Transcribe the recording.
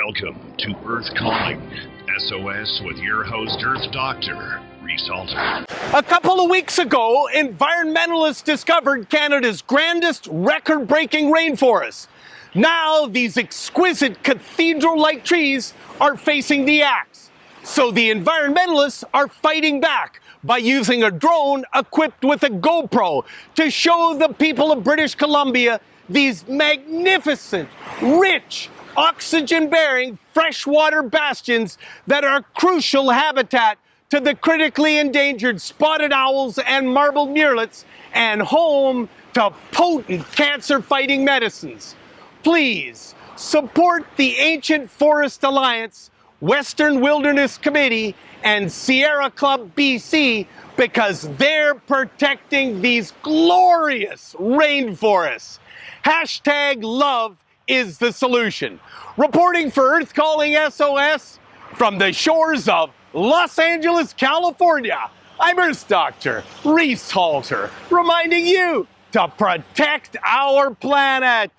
Welcome to Earth Calling, SOS with your host, Earth Doctor, Reese Halter. A couple of weeks ago, environmentalists discovered Canada's grandest record-breaking rainforest. Now, these exquisite cathedral-like trees are facing the axe. So the environmentalists are fighting back by using a drone equipped with a GoPro to show the people of British Columbia these magnificent, rich, oxygen-bearing freshwater bastions that are crucial habitat to the critically endangered spotted owls and marbled murrelets and home to potent cancer-fighting medicines. Please support the Ancient Forest Alliance, Western Wilderness Committee, and Sierra Club BC because they're protecting these glorious rainforests. Hashtag love is the solution. Reporting for Earth Calling SOS from the shores of Los Angeles, California, I'm Earth Doctor Reese Halter, reminding you to protect our planet.